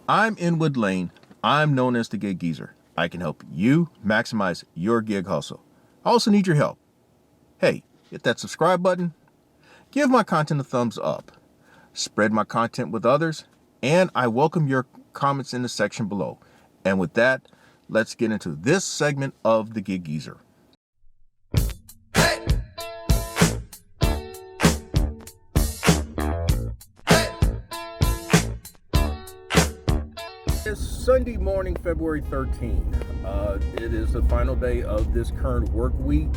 I'm Inwood Lane. I'm known as the Gig Geezer. I can help you maximize your gig hustle. I also need your help. Hey, hit that subscribe button. Give my content a thumbs up. Spread my content with others. And I welcome your comments in the section below. And with that, let's get into this segment of the Gig Geezer. It's Sunday morning, February 13th. It is the final day of this current work week.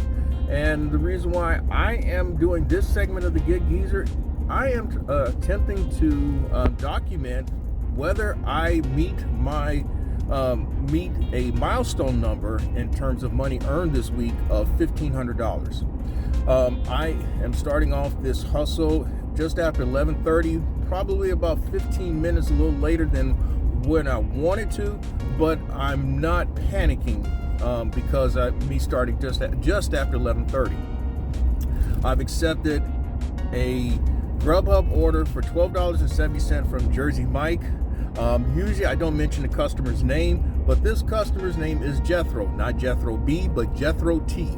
And the reason why I am doing this segment of the Gig Geezer, I am attempting to document whether I meet a milestone number in terms of money earned this week of $1,500. I am starting off this hustle just after 11:30, probably about 15 minutes a little later than when I wanted to, but I'm not panicking because me starting just after 11:30. I've accepted a GrubHub order for $12.70 from Jersey Mike. Usually I don't mention the customer's name, but this customer's name is Jethro, not Jethro B, but Jethro T.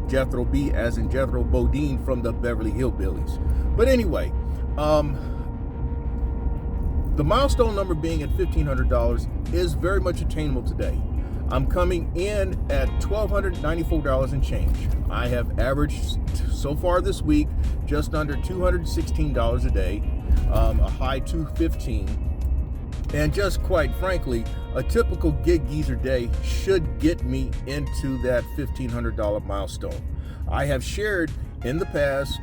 Jethro B as in Jethro Bodine from the Beverly Hillbillies. But anyway, the milestone number being at $1,500 is very much attainable today. I'm coming in at $1,294 and change. I have averaged so far this week just under $216 a day, a high $215. And just quite frankly, a typical Gig Geezer day should get me into that $1,500 milestone. I have shared in the past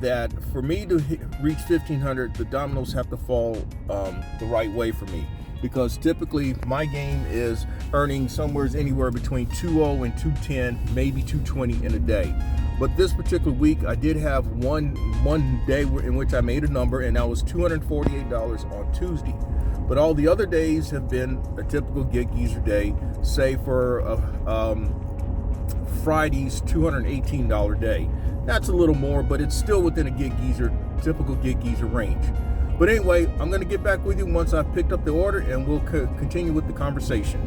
that for me to reach $1,500, the dominoes have to fall the right way for me, because typically my game is earning anywhere between $2.00 and $2.10, maybe $2.20 in a day. But this particular week, I did have one day in which I made a number, and that was $248 on Tuesday. But all the other days have been a typical Gig Geezer day, say for Friday's $218 day. That's a little more, but it's still within a typical Gig Geezer range. But anyway, I'm going to get back with you once I've picked up the order, and we'll continue with the conversation.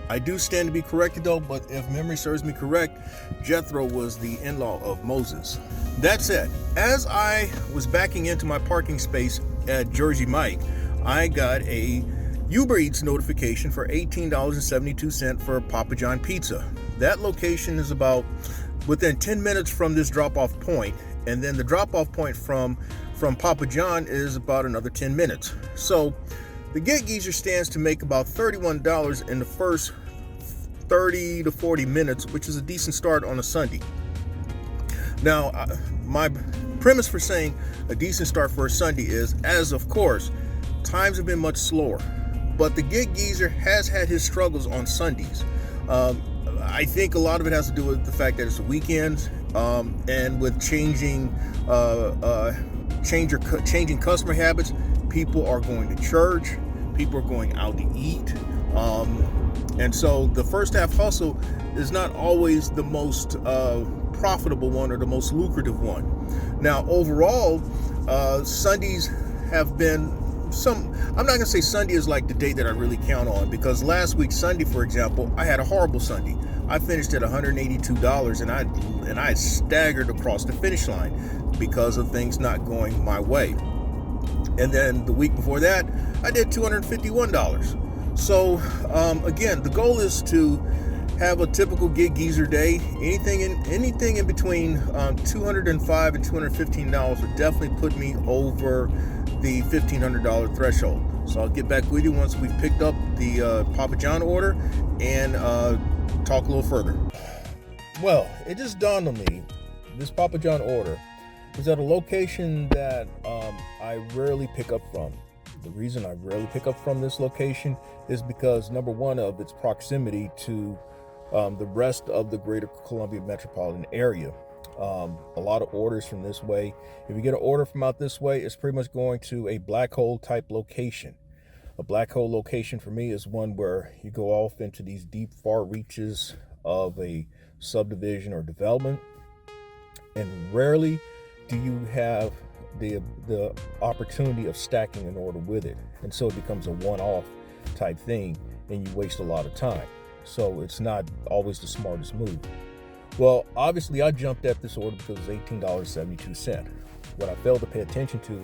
I do stand to be corrected though, but if memory serves me correct, Jethro was the in-law of Moses. That said, as I was backing into my parking space at Jersey Mike, I got a UberEats notification for $18.72 for Papa John Pizza. That location is about within 10 minutes from this drop-off point, and then the drop-off point from Papa John is about another 10 minutes. So the Gig Geezer stands to make about $31 in the first 30 to 40 minutes, which is a decent start on a Sunday. Now, my premise for saying a decent start for a Sunday is, as of course, times have been much slower, but the Gig Geezer has had his struggles on Sundays. I think a lot of it has to do with the fact that it's a weekend, and with changing customer habits. People are going to church, people are going out to eat, and so the first half hustle is not always the most profitable one or the most lucrative one. Now, overall, Sundays have been I'm not gonna say Sunday is like the day that I really count on, because last week Sunday, for example, I had a horrible Sunday. I finished at $182, and I staggered across the finish line because of things not going my way. And then the week before that, I did $251. So again, the goal is to have a typical Gig Geezer day. Anything in between $205 and $215 would definitely put me over the $1,500 threshold. So I'll get back with you once we've picked up the Papa John order and talk a little further. Well, it just dawned on me, this Papa John order is at a location that I rarely pick up from. The reason I rarely pick up from this location is because, number one, of its proximity to the rest of the greater Columbia metropolitan area. A lot of orders from this way. If you get an order from out this way, it's pretty much going to a black hole type location. A black hole location for me is one where you go off into these deep, far reaches of a subdivision or development, and rarely do you have the opportunity of stacking an order with it, and so it becomes a one-off, type thing, and you waste a lot of time. So it's not always the smartest move. Well, obviously I jumped at this order because it was $18.72. What I failed to pay attention to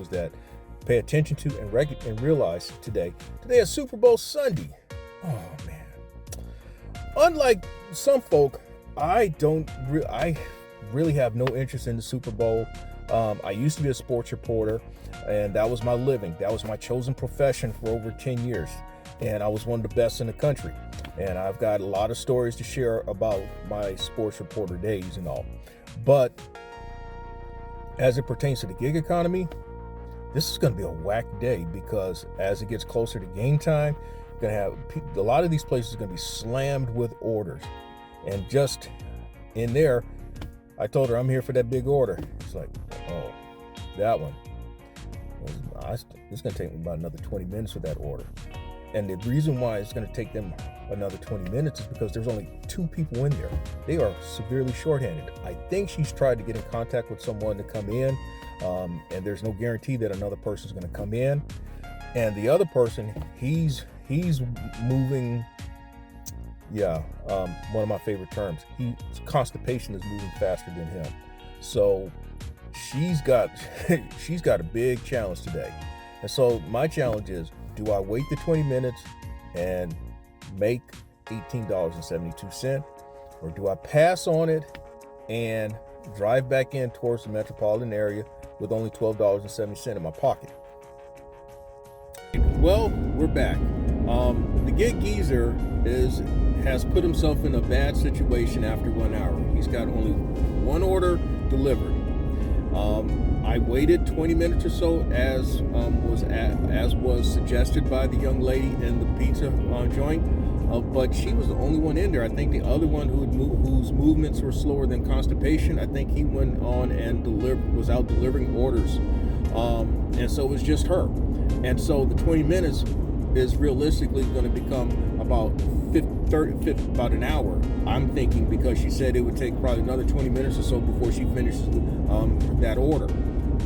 and realize today is Super Bowl Sunday. Oh man. Unlike some folk, I really have no interest in the Super Bowl. I used to be a sports reporter, and that was my living. That was my chosen profession for over 10 years. And I was one of the best in the country. And I've got a lot of stories to share about my sports reporter days and all. But as it pertains to the gig economy, this is going to be a whack day, because as it gets closer to game time, you're going to have a lot of these places are going to be slammed with orders. And just in there, I told her I'm here for that big order. It's like, oh, that one. It's going to take me about another 20 minutes for that order. And the reason why it's going to take them another 20 minutes is because there's only 2 people in there. They are severely shorthanded. I think she's tried to get in contact with someone to come in, and there's no guarantee that another person is going to come in. And the other person, he's moving. Yeah, one of my favorite terms. Constipation is moving faster than him. So she's got a big challenge today. And so my challenge is, do I wait the 20 minutes and make $18.72, or do I pass on it and drive back in towards the metropolitan area with only $12.70 in my pocket? Well, we're back. The gig geezer has put himself in a bad situation after 1 hour. He's got only one order delivered. I waited 20 minutes or so, as was suggested by the young lady in the pizza joint, but she was the only one in there. I think the other one whose movements were slower than constipation, I think he went on and was out delivering orders, and so it was just her. And so the 20 minutes is realistically going to become about about an hour, I'm thinking, because she said it would take probably another 20 minutes or so before she finishes that order.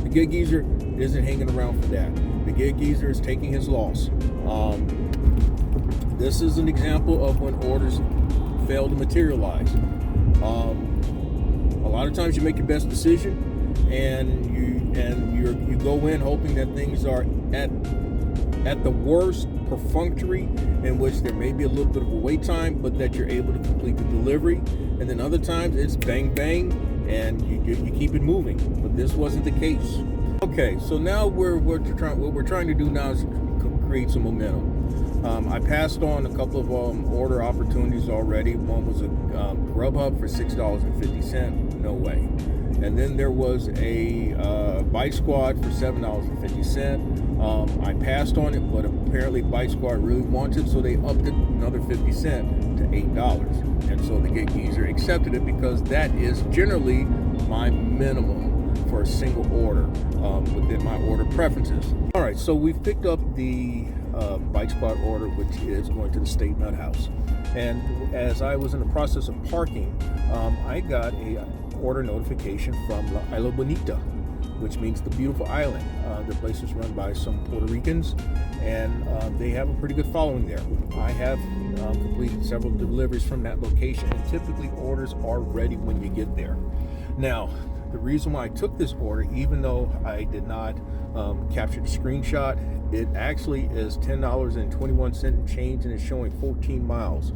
The gig geezer isn't hanging around for that. The gig geezer is taking his loss. This is an example of when orders fail to materialize. A lot of times you make your best decision, and you go in hoping that things are at the worst perfunctory, in which there may be a little bit of a wait time, but that you're able to complete the delivery. And then other times it's bang bang, and you keep it moving. But this wasn't the case. Okay, so now what we're trying to do now is create some momentum. I passed on a couple of order opportunities already. One was a GrubHub for $6.50. No way. And then there was a BiteSquad for $7.50. I passed on it, but apparently BiteSquad really wanted, so they upped it another 50 cents to $8. And so the gig geezer accepted it, because that is generally my minimum for a single order within my order preferences. All right, so we've picked up the BiteSquad order, which is going to the State Nut House. And as I was in the process of parking, I got a order notification from La Isla Bonita, which means the beautiful island. The place is run by some Puerto Ricans, and they have a pretty good following there. I have completed several deliveries from that location, and typically orders are ready when you get there. Now, the reason why I took this order, even though I did not capture the screenshot, it actually is $10.21 and change, and it's showing 14 miles.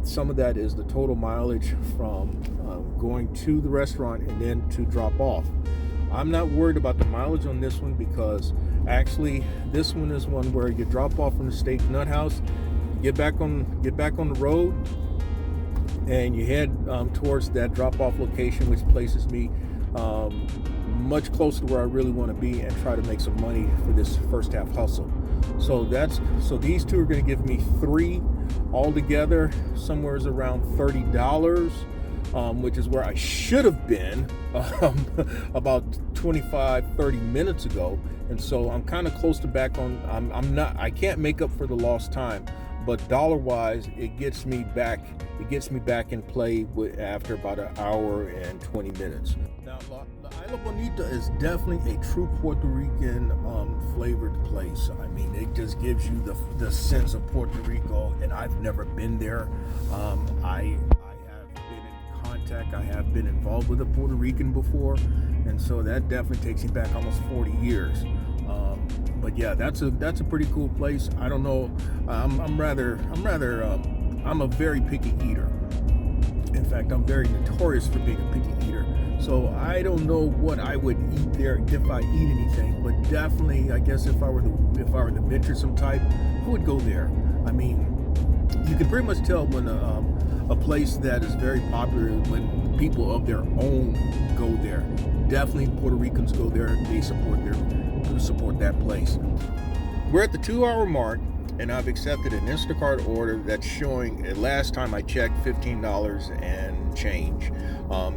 Some of that is the total mileage from going to the restaurant and then to drop off. I'm not worried about the mileage on this one, because actually this one is one where you drop off from the State Nut House, get back on the road, and you head towards that drop-off location, which places me much closer to where I really want to be, and try to make some money for this first half hustle. So these two are going to give me 3 altogether, somewhere around $30, which is where I should have been about 25-30 minutes ago. And so I'm kind of close to back on. I can't make up for the lost time, but dollar-wise, it gets me back in play after about an hour and 20 minutes. Now, Isla Bonita is definitely a true Puerto Rican flavored place. I mean, it just gives you the sense of Puerto Rico, and I've never been there. I have been in contact. I have been involved with a Puerto Rican before, and so that definitely takes you back almost 40 years. But yeah, that's a pretty cool place. I don't know. I'm a very picky eater. In fact, I'm very notorious for being a picky eater. So I don't know what I would eat there if I eat anything, but definitely, I guess if I were to venture some type, I would go there. I mean, you can pretty much tell when a place that is very popular when people of their own go there. Definitely, Puerto Ricans go there. They support that place. We're at the 2-hour mark, and I've accepted an Instacart order that's showing, last time I checked, $15 and change.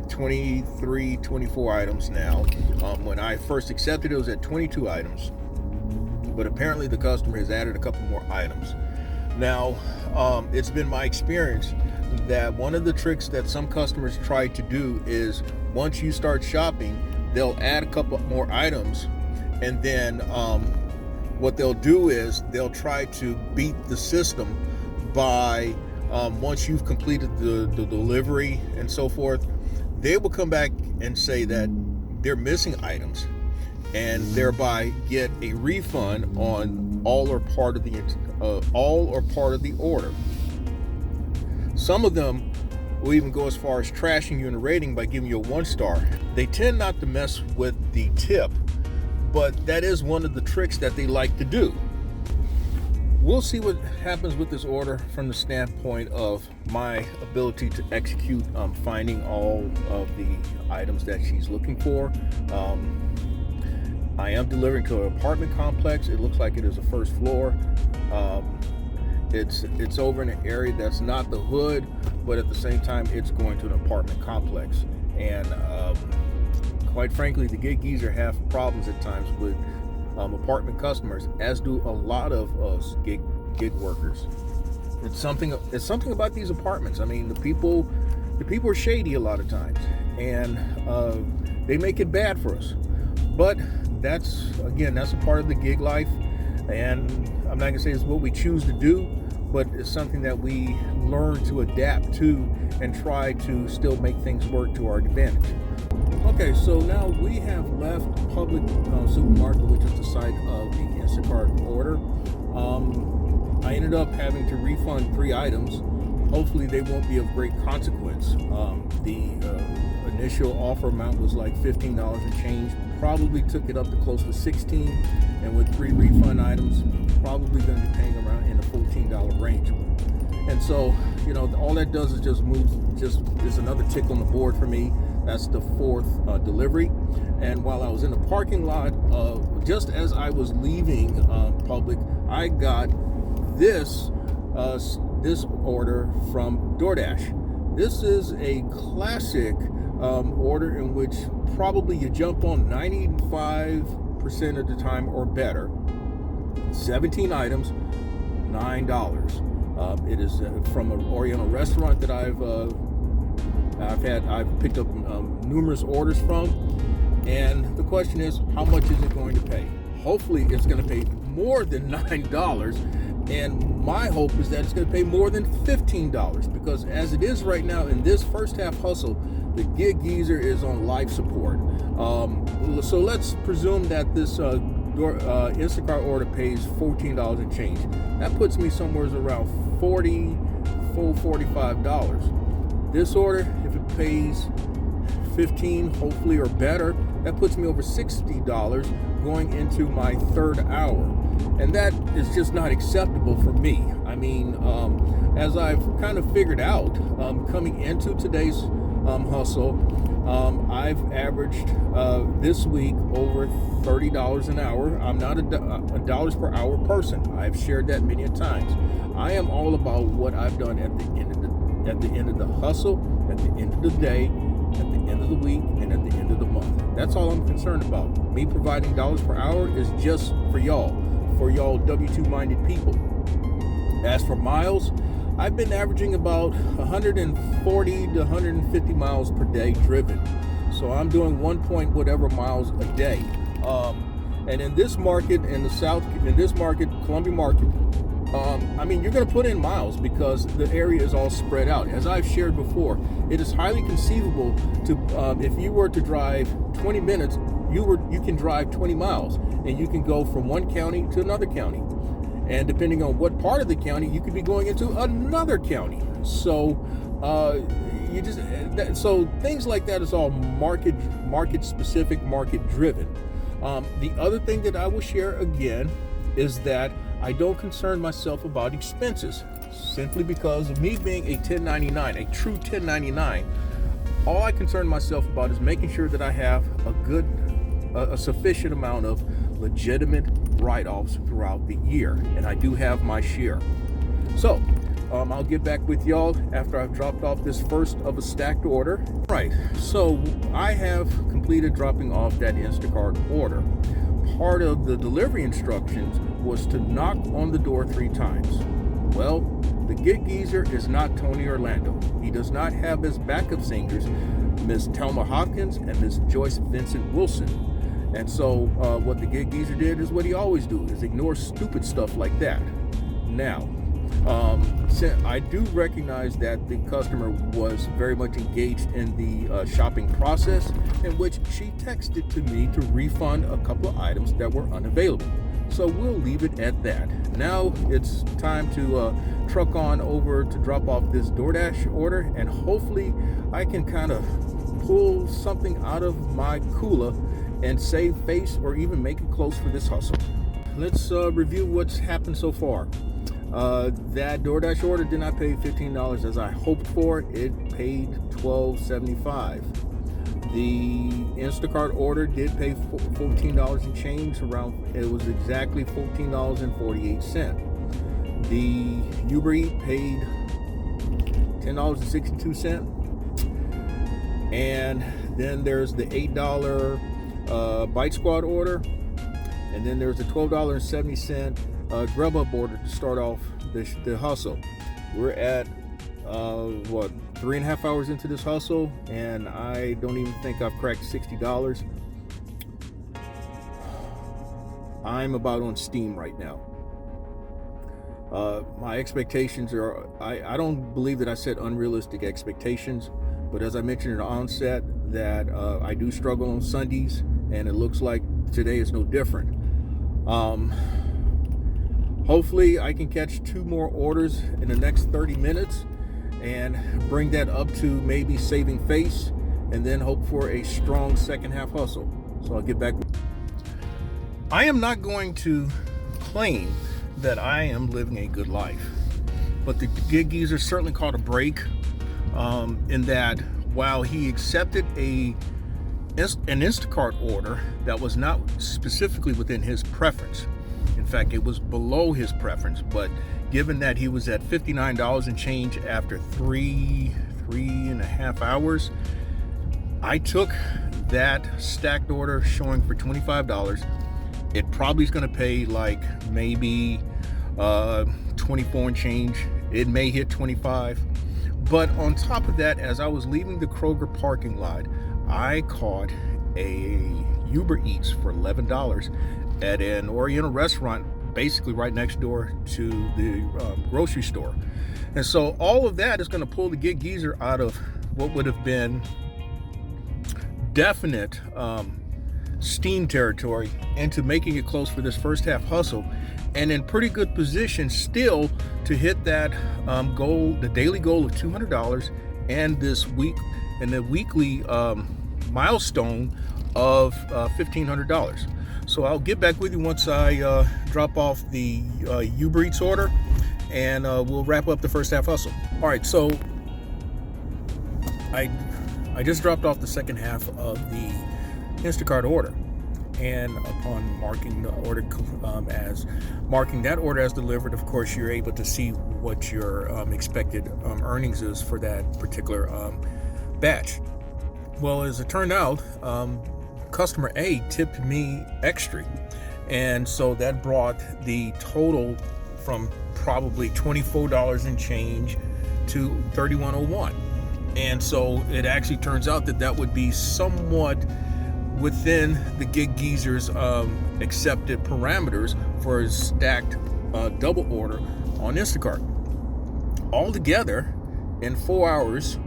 23, 24 items now. When I first accepted, it was at 22 items, but apparently the customer has added a couple more items. Now, it's been my experience that one of the tricks that some customers try to do is once you start shopping, they'll add a couple more items, and then what they'll do is they'll try to beat the system by once you've completed the delivery and so forth, they will come back and say that they're missing items and thereby get a refund on all or part of the order. Some of them will even go as far as trashing you in a rating by giving you a 1-star. They tend not to mess with the tip, but that is one of the tricks that they like to do. We'll see what happens with this order from the standpoint of my ability to execute finding all of the items that she's looking for. I am delivering to an apartment complex. It looks like it is a first floor. It's over in an area that's not the hood, but at the same time, it's going to an apartment complex. And quite frankly, the gig geezer have problems at times with apartment customers, as do a lot of us gig workers. It's something about these apartments. I mean, the people are shady a lot of times, and they make it bad for us. But that's a part of the gig life, and I'm not gonna say it's what we choose to do, but it's something that we learn to adapt to and try to still make things work to our advantage. Okay, so now we have left Public Supermarket, which is the site of the Instacart order. I ended up having to refund 3 items. Hopefully they won't be of great consequence. The initial offer amount was like $15 and change. Probably took it up to close to $16, and with 3 refund items, probably going to be paying around in the $14 range. And so, all that does is is another tick on the board for me. That's the 4th delivery. And while I was in the parking lot, just as I was leaving Public, I got this order from DoorDash. This is a classic order in which probably you jump on 95% of the time or better. 17 items, $9. It is from an Oriental restaurant that I've picked up numerous orders from, and the question is, how much is it going to pay? Hopefully it's going to pay more than $9, and my hope is that it's going to pay more than $15, because as it is right now in this first half hustle, the gig geezer is on life support. So let's presume that this Instacart order pays $14 and change. That puts me somewhere around $45. This order, if it pays $15, hopefully, or better, that puts me over $60 going into my 3rd hour. And that is just not acceptable for me. I mean, as I've kind of figured out, coming into today's hustle, I've averaged this week over $30 an hour. I'm not a dollars per hour person. I've shared that many a times. I am all about what I've done at the end of the hustle, at the end of the day, at the end of the week, and at the end of the month. That's all I'm concerned about. Me providing dollars per hour is just for y'all W-2 minded people. As for miles, I've been averaging about 140 to 150 miles per day driven. So I'm doing 1 point whatever miles a day. And in this market, in the South, in this market, Columbia market, I mean, you're going to put in miles because the area is all spread out. As I've shared before, it is highly conceivable to, if you were to drive 20 minutes, you can drive 20 miles, and you can go from one county to another county. And depending on what part of the county, you could be going into another county. So so things like that is all market specific, market driven. The other thing that I will share again is that I don't concern myself about expenses, simply because of me being a 1099, a true 1099. All I concern myself about is making sure that I have a sufficient amount of legitimate write-offs throughout the year, and I do have my share. So I'll get back with y'all after I've dropped off this first of a stacked order. Right, so I have completed dropping off that Instacart order. Part of the delivery instructions was to knock on the door 3 times. Well, the Gig Geezer is not Tony Orlando. He does not have as backup singers Miss Telma Hopkins and Miss Joyce Vincent Wilson. And so what the Gig Geezer did is what he always do, is ignore stupid stuff like that. Now, I do recognize that the customer was very much engaged in the shopping process, in which she texted to me to refund a couple of items that were unavailable. So we'll leave it at that. Now it's time to truck on over to drop off this DoorDash order, and hopefully I can kind of pull something out of my cooler and save face or even make it close for this hustle. Let's review what's happened so far. That DoorDash order did not pay $15 as I hoped for. It paid $12.75. The Instacart order did pay $14 and change. It was exactly $14.48. The UberEats paid $10.62. And then there's the $8 BiteSquad order. And then there's the $12.70 GrubHub order to start off the hustle. We're at 3.5 hours into this hustle, and I don't even think I've cracked $60. I'm about on steam right now. My expectations are, I don't believe that I set unrealistic expectations, but as I mentioned at the onset, that I do struggle on Sundays, and it looks like today is no different. Hopefully I can catch 2 more orders in the next 30 minutes and bring that up to maybe saving face, and then hope for a strong second half hustle. So I'll get back. I am not going to claim that I am living a good life, but the Gig Geezer certainly caught a break in that while he accepted an Instacart order that was not specifically within his preference. In fact, it was below his preference, but given that he was at $59 and change after three and a half hours, I took that stacked order showing for $25. It probably is going to pay like maybe 24 and change. It may hit 25. But on top of that, as I was leaving the Kroger parking lot, I caught a UberEats for $11 at an Oriental restaurant, basically right next door to the grocery store. And so all of that is going to pull the Gig Geezer out of what would have been definite steam territory into making it close for this first half hustle, and in pretty good position still to hit that goal, the daily goal of $200, and this week and the weekly milestone of $1,500. So I'll get back with you once I drop off the UberEats order, and we'll wrap up the first half hustle. All right, so I just dropped off the second half of the Instacart order, and upon marking the order marking that order as delivered, of course, you're able to see what your expected earnings is for that particular batch. Well, as it turned out, customer A tipped me extra, and so that brought the total from probably $24 and change to $31.01. And so it actually turns out that would be somewhat within the Gig Geezer's accepted parameters for a stacked double order on Instacart. Altogether, in 4 hours,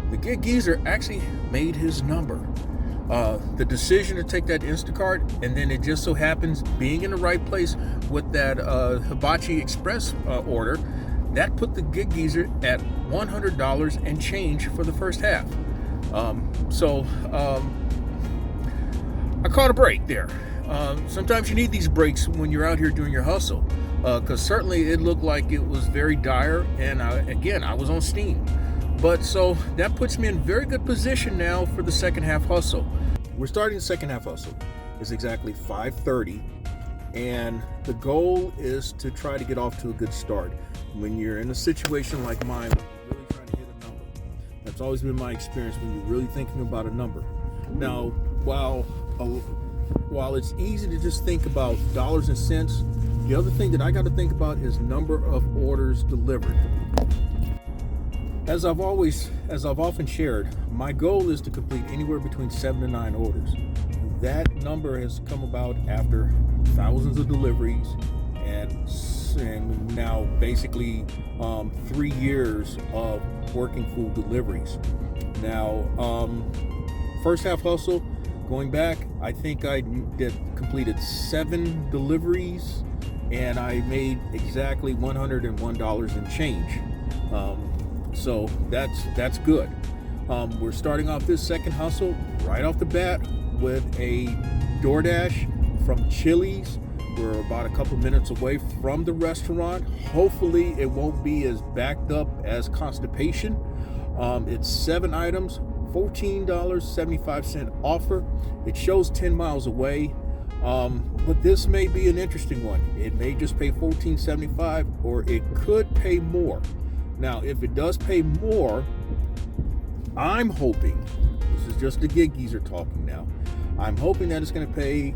the Gig Geezer actually made his number. The decision to take that Instacart, and then it just so happens being in the right place with that Hibachi Express order, that put the Gig Geezer at $100 and change for the first half. I caught a break there. Sometimes you need these breaks when you're out here doing your hustle, because certainly it looked like it was very dire, and I was on steam. But so that puts me in very good position now for the second half hustle. We're starting the second half hustle. It's exactly 5:30, and the goal is to try to get off to a good start. When you're in a situation like mine, when you're really trying to hit a number, that's always been my experience when you're really thinking about a number. Now, while it's easy to just think about dollars and cents, the other thing that I got to think about is number of orders delivered. As I've often shared, my goal is to complete anywhere between 7 to 9 orders. That number has come about after thousands of deliveries and now basically 3 years of working food deliveries. Now, first half hustle, going back, I think I completed 7 deliveries, and I made exactly $101 and change. So that's good. We're starting off this second hustle right off the bat with a DoorDash from Chili's. We're about a couple minutes away from the restaurant. Hopefully it won't be as backed up as Constipation. It's 7 items, $14.75 offer. It shows 10 miles away. But this may be an interesting one. It may just pay $14.75, or it could pay more. Now, if it does pay more, I'm hoping, this is just the Gig Geezer talking now, I'm hoping that it's going to pay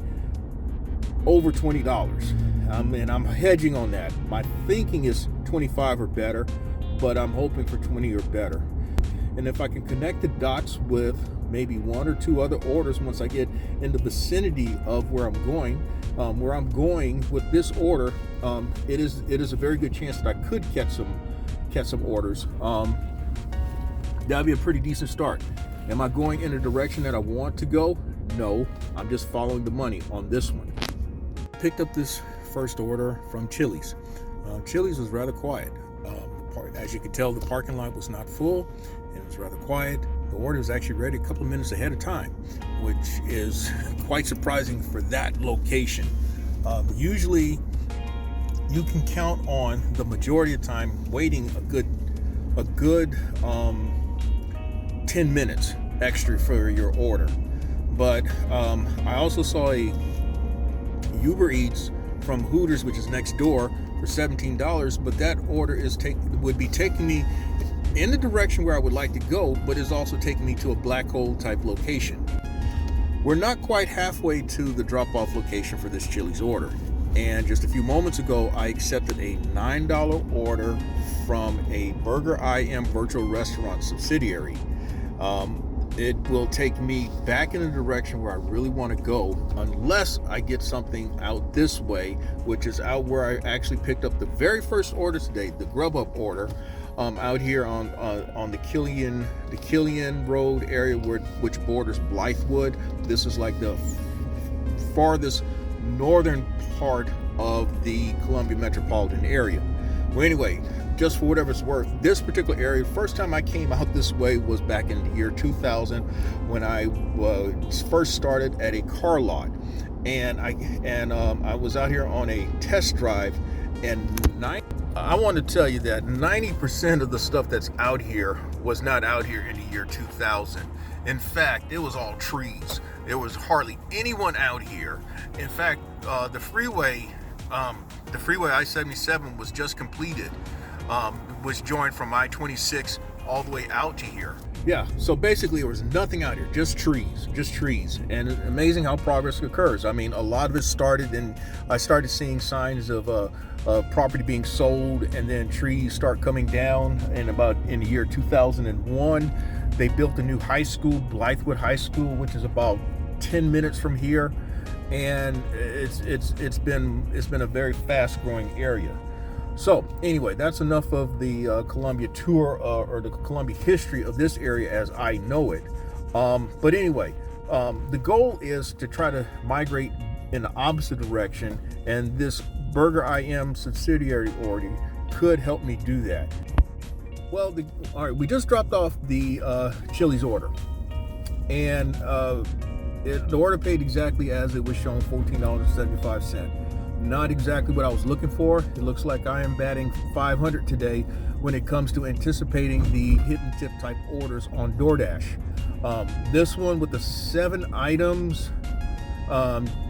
over $20. And I'm hedging on that. My thinking is 25 or better, but I'm hoping for 20 or better. And if I can connect the dots with maybe 1 or 2 other orders once I get in the vicinity of where I'm going with this order, it is a very good chance that I could catch some orders. That'd be a pretty decent start. Am I going in the direction that I want to go? No, I'm just following the money on this one. Picked up this first order from Chili's. Chili's was rather quiet. As you can tell, the parking lot was not full, and it was rather quiet. The order was actually ready a couple of minutes ahead of time, which is quite surprising for that location. Usually, you can count on the majority of the time waiting a good 10 minutes extra for your order. But I also saw a UberEats from Hooters, which is next door, for $17, but that order would be taking me in the direction where I would like to go, but is also taking me to a black hole type location. We're not quite halfway to the drop-off location for this Chili's order. And just a few moments ago, I accepted a $9 order from a Burger IM virtual restaurant subsidiary. It will take me back in the direction where I really want to go, unless I get something out this way, which is out where I actually picked up the very first order today, the GrubHub order, out here on the Killian Road area which borders Blythewood. This is like the farthest northern part of the Columbia metropolitan area. Well, anyway, just for whatever it's worth, this particular area, first time I came out this way was back in the year 2000 when I first started at a car lot, and I was out here on a test drive, and I want to tell you that 90% of the stuff that's out here was not out here in the year 2000. In fact, it was all trees. There was hardly anyone out here. In fact, the freeway I-77 was just completed. Was joined from I-26 all the way out to here. Yeah, so basically there was nothing out here, just trees. And it's amazing how progress occurs. I mean, a lot of it started, and I started seeing signs of property being sold, and then trees start coming down in the year 2001. They built a new high school, Blythewood High School, which is about 10 minutes from here, and it's been a very fast growing area. So anyway, that's enough of the Columbia tour or the Columbia history of this area as I know it. But anyway, the goal is to try to migrate in the opposite direction, and this Burger IM subsidiary Roadie could help me do that. Well, all right, we just dropped off the Chili's order, and the order paid exactly as it was shown, $14.75. Not exactly what I was looking for. It looks like I am batting 500 today when it comes to anticipating the hit and tip type orders on DoorDash. This one with the 7 items,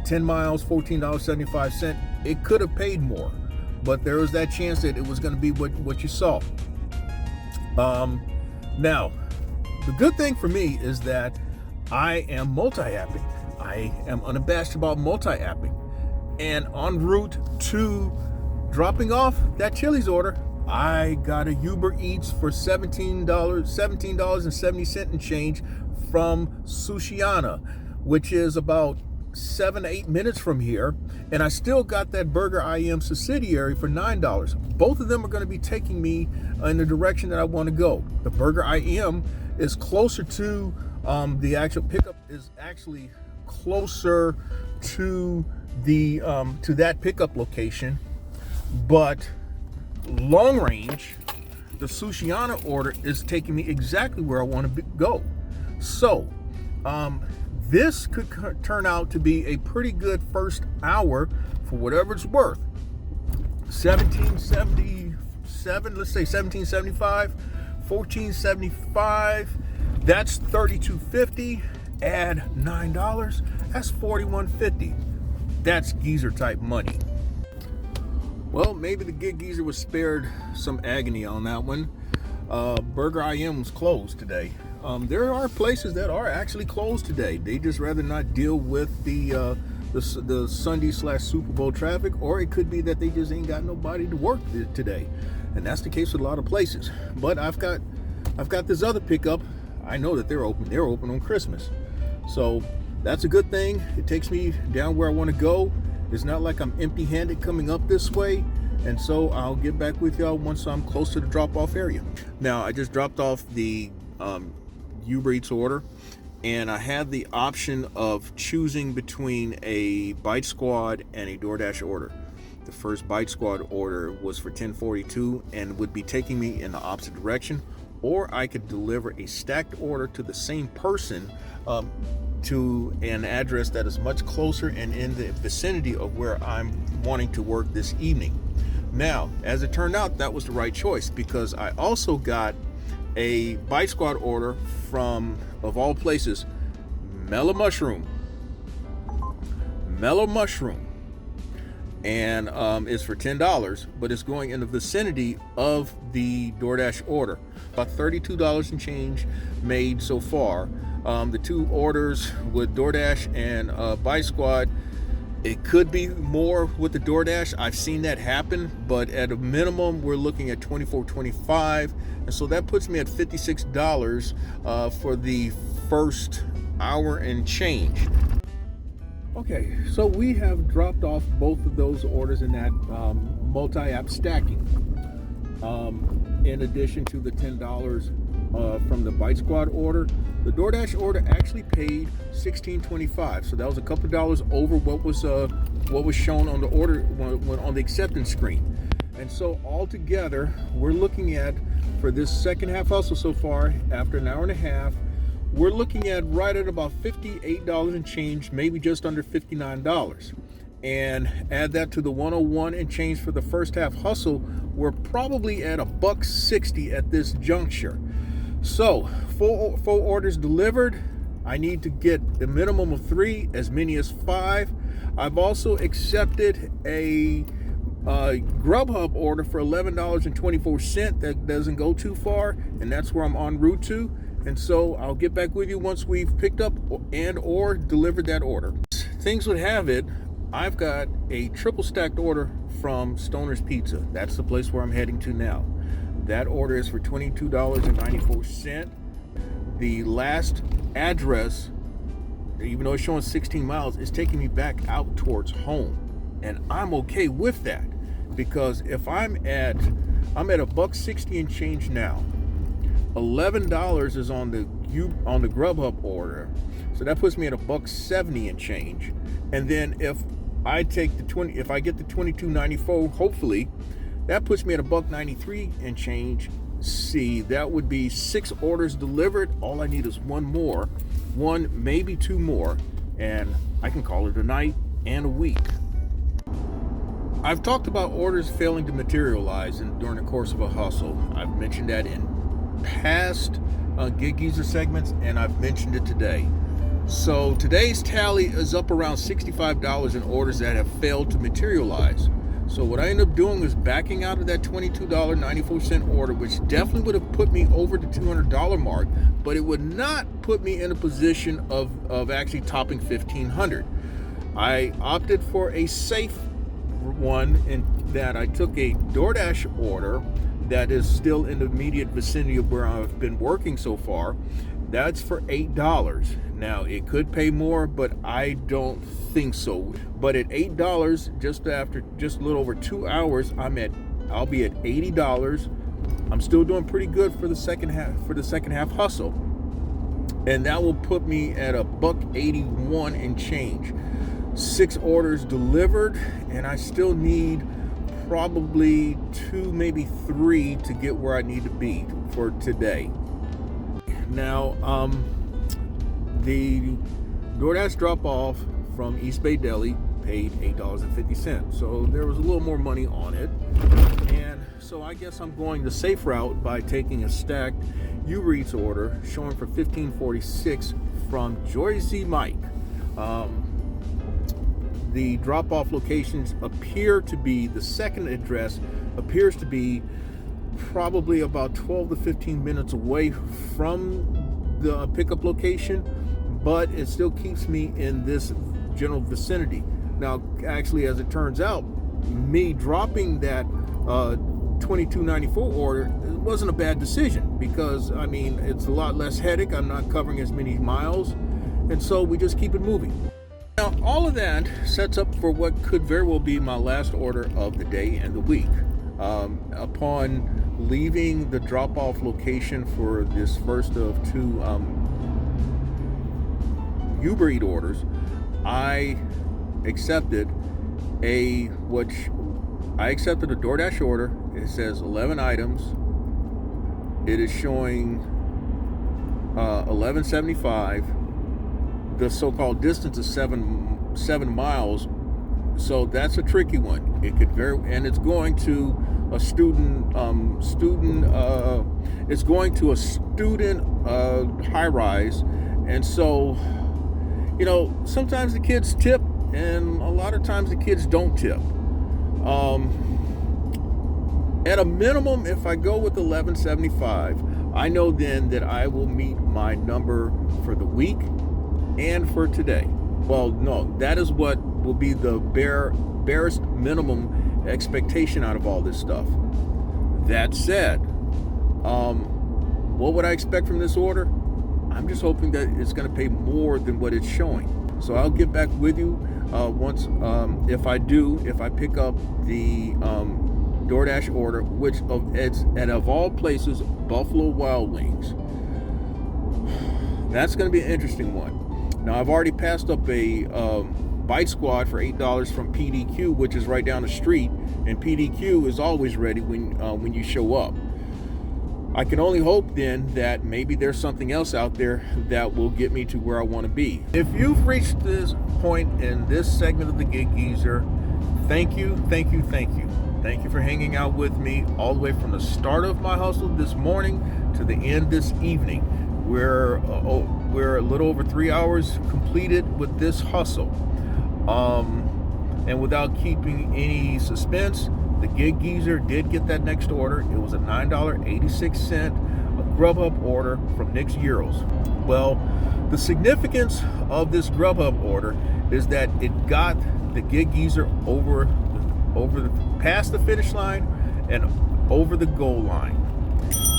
10 miles, $14.75, it could have paid more, but there was that chance that it was going to be what you saw. Now, the good thing for me is that I am multi-apping. I am unabashed about multi-apping. And en route to dropping off that Chili's order, I got a UberEats for $17.70 and change from Sushiana, which is about 7 to 8 minutes from here. And I still got that Burger IM subsidiary for $9. Both of them are going to be taking me in the direction that I want to go. The Burger IM is closer to the actual pickup, is actually closer to the to that pickup location, but long range, the Sushiana order is taking me exactly where I want to go. So this could turn out to be a pretty good first hour for whatever it's worth. 1777, let's say 1775, 1475, that's $32.50. Add $9, that's $41.50. That's geezer type money. Well, maybe the gig geezer was spared some agony on that one. Burger IM was closed today. There are places that are actually closed today. They just rather not deal with the Sunday/Super Bowl traffic, or it could be that they just ain't got nobody to work today, and that's the case with a lot of places. But I've got this other pickup. I know that they're open. They're open on Christmas, so that's a good thing. It takes me down where I want to go. It's not like I'm empty-handed coming up this way. And so I'll get back with y'all once I'm close to the drop-off area. Now, I just dropped off the UberEats order, and I had the option of choosing between a BiteSquad and a DoorDash order. The first BiteSquad order was for $10.42 and would be taking me in the opposite direction, or I could deliver a stacked order to the same person to an address that is much closer and in the vicinity of where I'm wanting to work this evening. Now, as it turned out, that was the right choice, because I also got a BiteSquad order from, of all places, Mellow Mushroom, and it's for $10, but it's going in the vicinity of the DoorDash order. About $32 and change made so far. The two orders with DoorDash and BiteSquad, it could be more with the DoorDash. I've seen that happen, but at a minimum, we're looking at $24.25, and so that puts me at $56 for the first hour and change. Okay, so we have dropped off both of those orders in that multi-app stacking. In addition to the $10 from the BiteSquad order, the DoorDash order actually paid $16.25, so that was a couple of dollars over what was shown on the order on the acceptance screen. And so altogether, we're looking at, for this second half hustle so far, after an hour and a half, we're looking at right at about $58 and change, maybe just under $59. And add that to the 101 and change for the first half hustle, we're probably at $1.60 at this juncture. So, full orders delivered. I need to get the minimum of 3, as many as 5. I've also accepted a GrubHub order for $11.24. That doesn't go too far, and that's where I'm en route to. And so I'll get back with you once we've picked up and or delivered that order. Things would have it, I've got a triple stacked order from Stoner's Pizza. That's the place where I'm heading to now. That order is for $22.94. the last address, even though it's showing 16 miles, is taking me back out towards home. And I'm okay with that, because if I'm at $1.60 and change now. $11 is on the GrubHub order, so that puts me at $1.70 and change. And then if I get the $22.94, hopefully, that puts me at $1.93 and change. See, that would be 6 orders delivered. All I need is one, maybe 2 more, and I can call it a night and a week. I've talked about orders failing to materialize during the course of a hustle. I've mentioned that in past Gig Geezer segments, and I've mentioned it today. So today's tally is up around $65 in orders that have failed to materialize. So what I end up doing is backing out of that $22.94 order, which definitely would have put me over the $200 mark, but it would not put me in a position of actually topping $1,500. I opted for a safe one in that I took a DoorDash order that is still in the immediate vicinity of where I've been working so far. That's for $8. Now, it could pay more, but I don't think so. But at $8, just a little over 2 hours, I'll be at $80. I'm still doing pretty good for the second half hustle. And that will put me at $1.81 and change. 6 orders delivered, and I still need probably 2, maybe 3 to get where I need to be for today. Now, the DoorDash drop-off from East Bay Deli paid $8.50, so there was a little more money on it. And so I guess I'm going the safe route by taking a stacked UberEats order showing for $15.46 from Jersey Mike. The drop-off locations appear to be, the second address appears to be probably about 12 to 15 minutes away from the pickup location, but it still keeps me in this general vicinity. Now, actually, as it turns out, me dropping that $22.94 order wasn't a bad decision, because, I mean, it's a lot less headache. I'm not covering as many miles, and so we just keep it moving. Now, all of that sets up for what could very well be my last order of the day and the week. Upon leaving the drop-off location for this first of 2 UberEats orders, I accepted a DoorDash order. It says 11 items. It is showing $11.75. The so-called distance is 7 miles, so that's a tricky one. It could and it's going to a student high-rise, and so, you know, sometimes the kids tip, and a lot of times the kids don't tip. At a minimum, if I go with $11.75, I know then that I will meet my number for the week and for today. Well, no, that is what will be the barest minimum expectation out of all this stuff. That said, what would I expect from this order? I'm just hoping that it's going to pay more than what it's showing. So I'll get back with you once, if I pick up the DoorDash order, which of all places, Buffalo Wild Wings. That's going to be an interesting one. Now, I've already passed up a BiteSquad for $8 from PDQ, which is right down the street, and PDQ is always ready when you show up. I can only hope then that maybe there's something else out there that will get me to where I want to be. If you've reached this point in this segment of the Gig Geezer, thank you. Thank you for hanging out with me all the way from the start of my hustle this morning to the end this evening. We're a little over 3 hours completed with this hustle. And without keeping any suspense, the Gig Geezer did get that next order. It was a $9.86 GrubHub order from Nick's Euros. Well, the significance of this GrubHub order is that it got the Gig Geezer past the finish line and over the goal line.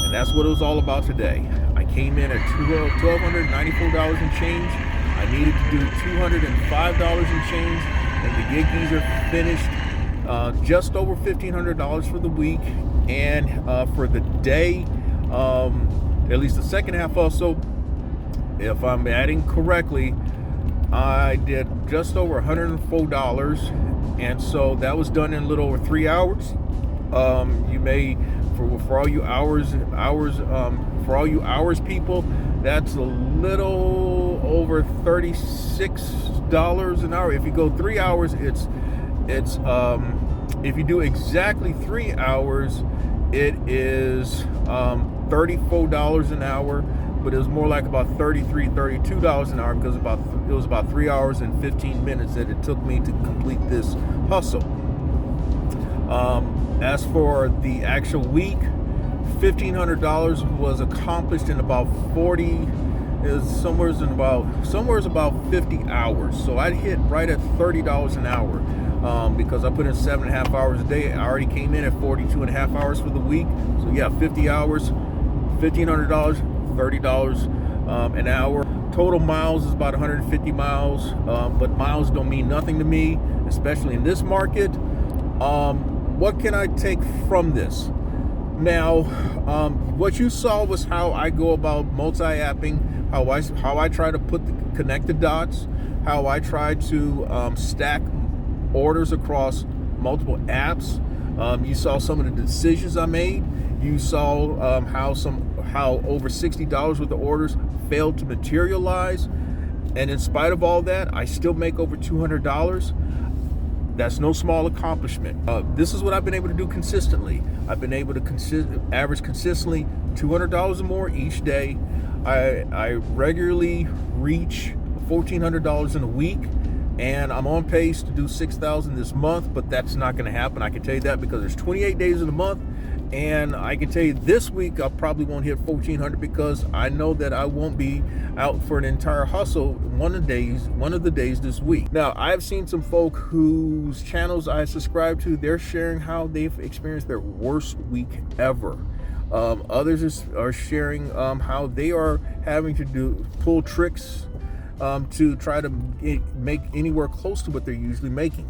And that's what it was all about today. I came in at $1,294 and change. I needed to do $205 and change, and the Gig Geezer finished just over $1,500 for the week. And for the day, at least the second half also, if I'm adding correctly, I did just over $104, and so that was done in a little over 3 hours. You may, for all you hours people, that's a little over $36 an hour. If you go 3 hours, it's if you do exactly 3 hours, it is $34 an hour. But it was more like about $32 an hour, because it was about 3 hours and 15 minutes that it took me to complete this hustle. As for the actual week, $1,500 was accomplished in about 40, is somewhere about 50 hours. So I hit right at $30 an hour, because I put in 7.5 hours a day. I already came in at 42.5 hours for the week. So yeah, 50 hours, $1,500. $30 an hour. Total miles is about 150 miles, but miles don't mean nothing to me, especially in this market. What can I take from this? Now, what you saw was how I go about multi-apping, how I try to connect the dots, how I try to stack orders across multiple apps. You saw some of the decisions I made. You saw how over $60 worth of orders failed to materialize, and in spite of all that, I still make over $200. That's no small accomplishment. This is what I've been able to do consistently. I've been able to average consistently $200 or more each day. I regularly reach $1,400 in a week, and I'm on pace to do $6,000 this month, but that's not going to happen. I can tell you that, because there's 28 days in a month. And I can tell you this week I probably won't hit $1,400, because I know that I won't be out for an entire hustle one of the days this week. Now, I've seen some folk whose channels I subscribe to, they're sharing how they've experienced their worst week ever. Others are sharing how they are having to pull tricks to try to make anywhere close to what they're usually making.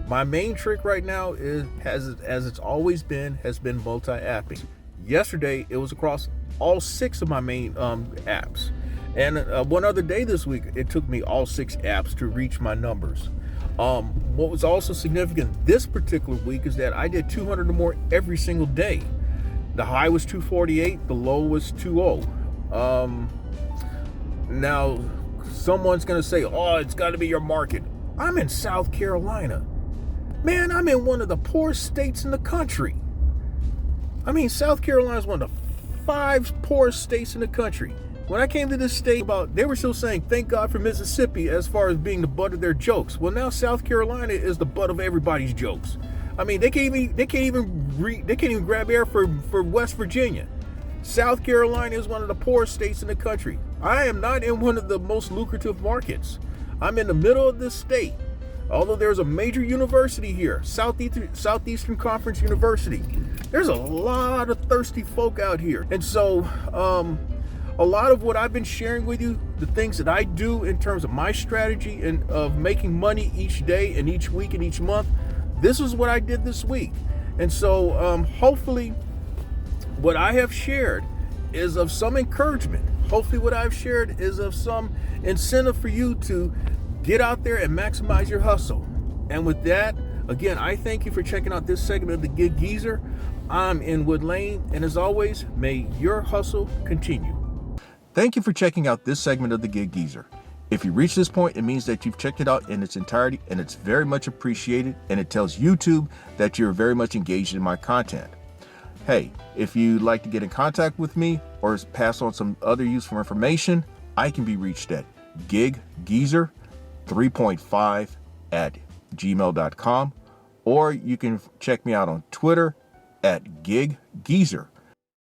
My main trick right now as it's always been, has been multi-apping. Yesterday, it was across all 6 of my main apps. And one other day this week, it took me all 6 apps to reach my numbers. What was also significant this particular week is that I did 200 or more every single day. The high was 248, the low was 20. Now, someone's going to say, oh, it's got to be your market. I'm in South Carolina. Man, I'm in one of the poorest states in the country. I mean, South Carolina is one of the 5 poorest states in the country. When I came to this state, they were still saying, thank God for Mississippi, as far as being the butt of their jokes. Well, now South Carolina is the butt of everybody's jokes. I mean, they can't even grab air for West Virginia. South Carolina is one of the poorest states in the country. I am not in one of the most lucrative markets. I'm in the middle of this state. Although there's a major university here, Southeastern Conference University, there's a lot of thirsty folk out here. And so a lot of what I've been sharing with you, the things that I do in terms of my strategy and of making money each day and each week and each month, this is what I did this week. And so hopefully what I have shared is of some encouragement. Hopefully what I've shared is of some incentive for you to get out there and maximize your hustle. And with that, again, I thank you for checking out this segment of the Gig Geezer. I'm in Wood Lane, and as always, may your hustle continue. Thank you for checking out this segment of the Gig Geezer. If you reach this point, it means that you've checked it out in its entirety, and it's very much appreciated, and it tells YouTube that you're very much engaged in my content. Hey, if you'd like to get in contact with me or pass on some other useful information, I can be reached at giggeezer3.5@gmail.com, or you can check me out on Twitter at giggeezer.